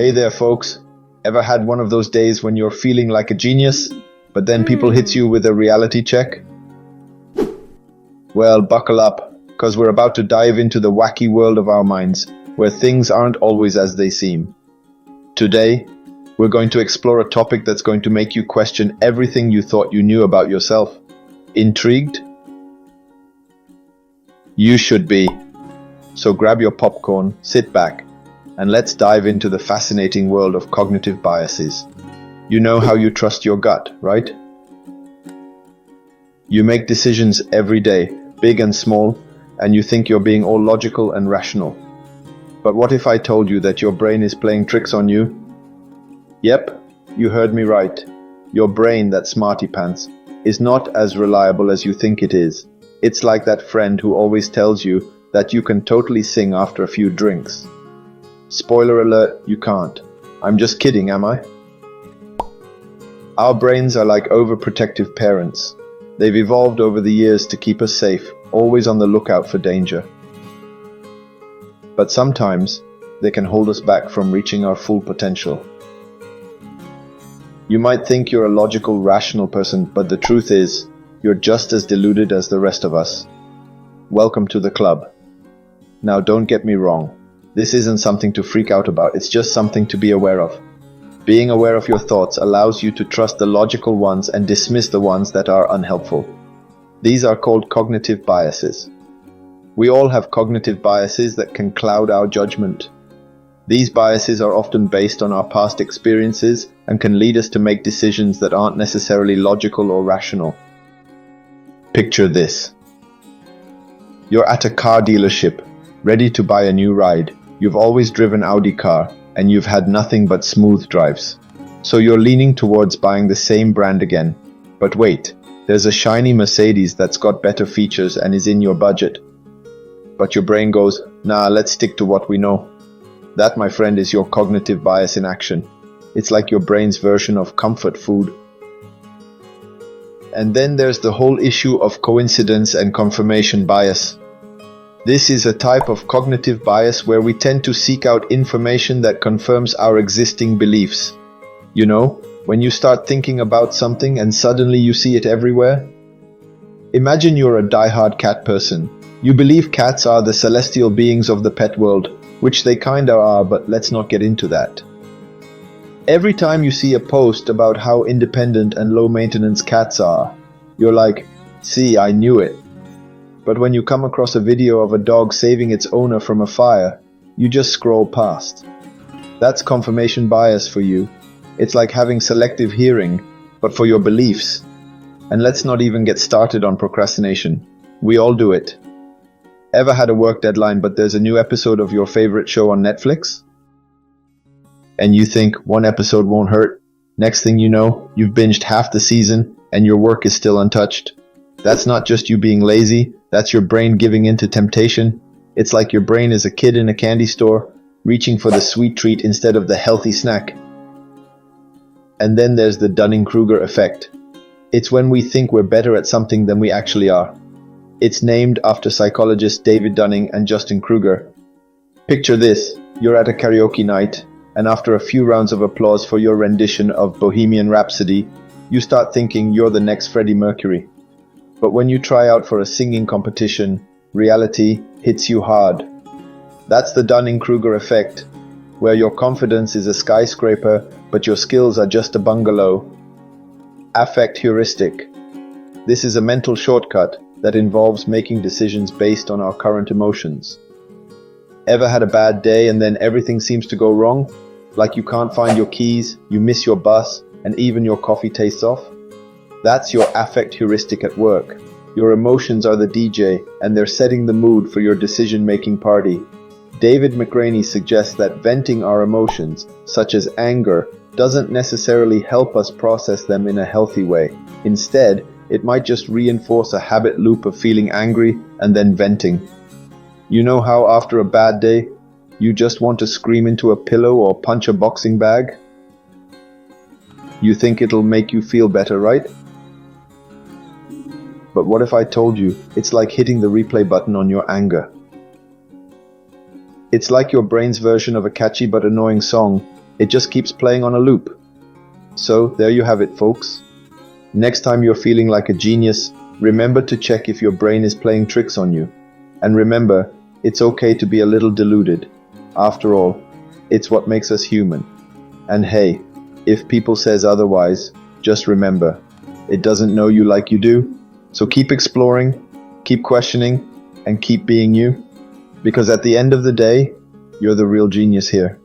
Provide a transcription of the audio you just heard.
Hey there, folks. Ever had one of those days when you're feeling like a genius, but then people hit you with a reality check? Well, buckle up, because we're about to dive into the wacky world of our minds, where things aren't always as they seem. Today, we're going to explore a topic that's going to make you question everything you thought you knew about yourself. Intrigued? You should be. So grab your popcorn, sit back, and let's dive into the fascinating world of cognitive biases. You know how you trust your gut, right? You make decisions every day, big and small, and you think you're being all logical and rational. But what if I told you that your brain is playing tricks on you? Yep, you heard me right. Your brain, that smarty pants, is not as reliable as you think it is. It's like that friend who always tells you that you can totally sing after a few drinks. Spoiler alert, you can't. I'm just kidding, am I? Our brains are like overprotective parents. They've evolved over the years to keep us safe, always on the lookout for danger. But sometimes, they can hold us back from reaching our full potential. You might think you're a logical, rational person, but the truth is, you're just as deluded as the rest of us. Welcome to the club. Now, don't get me wrong. This isn't something to freak out about, it's just something to be aware of. Being aware of your thoughts allows you to trust the logical ones and dismiss the ones that are unhelpful. These are called cognitive biases. We all have cognitive biases that can cloud our judgment. These biases are often based on our past experiences and can lead us to make decisions that aren't necessarily logical or rational. Picture this. You're at a car dealership, ready to buy a new ride. You've always driven Audi car, and you've had nothing but smooth drives. So you're leaning towards buying the same brand again. But wait, there's a shiny Mercedes that's got better features and is in your budget. But your brain goes, nah, let's stick to what we know. That, my friend, is your cognitive bias in action. It's like your brain's version of comfort food. And then there's the whole issue of coincidence and confirmation bias. This is a type of cognitive bias where we tend to seek out information that confirms our existing beliefs. You know, when you start thinking about something and suddenly you see it everywhere? Imagine you're a die-hard cat person. You believe cats are the celestial beings of the pet world, which they kinda are, but let's not get into that. Every time you see a post about how independent and low-maintenance cats are, you're like, see, I knew it. But when you come across a video of a dog saving its owner from a fire, you just scroll past. That's confirmation bias for you. It's like having selective hearing, but for your beliefs. And let's not even get started on procrastination. We all do it. Ever had a work deadline, but there's a new episode of your favorite show on Netflix? And you think one episode won't hurt? Next thing you know, you've binged half the season and your work is still untouched. That's not just you being lazy, that's your brain giving in to temptation. It's like your brain is a kid in a candy store, reaching for the sweet treat instead of the healthy snack. And then there's the Dunning-Kruger effect. It's when we think we're better at something than we actually are. It's named after psychologists David Dunning and Justin Kruger. Picture this, you're at a karaoke night, and after a few rounds of applause for your rendition of Bohemian Rhapsody, you start thinking you're the next Freddie Mercury. But when you try out for a singing competition, reality hits you hard. That's the Dunning-Kruger effect, where your confidence is a skyscraper, but your skills are just a bungalow. Affect heuristic. This is a mental shortcut that involves making decisions based on our current emotions. Ever had a bad day and then everything seems to go wrong? Like you can't find your keys, you miss your bus, and even your coffee tastes off? That's your affect heuristic at work. Your emotions are the DJ, and they're setting the mood for your decision-making party. David McRaney suggests that venting our emotions, such as anger, doesn't necessarily help us process them in a healthy way. Instead, it might just reinforce a habit loop of feeling angry and then venting. You know how after a bad day, you just want to scream into a pillow or punch a boxing bag? You think it'll make you feel better, right? But what if I told you it's like hitting the replay button on your anger? It's like your brain's version of a catchy but annoying song, It just keeps playing on a loop. So, there you have it, folks. Next time you're feeling like a genius, remember to check if your brain is playing tricks on you. And remember, it's okay to be a little deluded. After all, it's what makes us human. And hey, if people says otherwise, just remember, it doesn't know you like you do. So keep exploring, keep questioning, and keep being you. Because at the end of the day, you're the real genius here.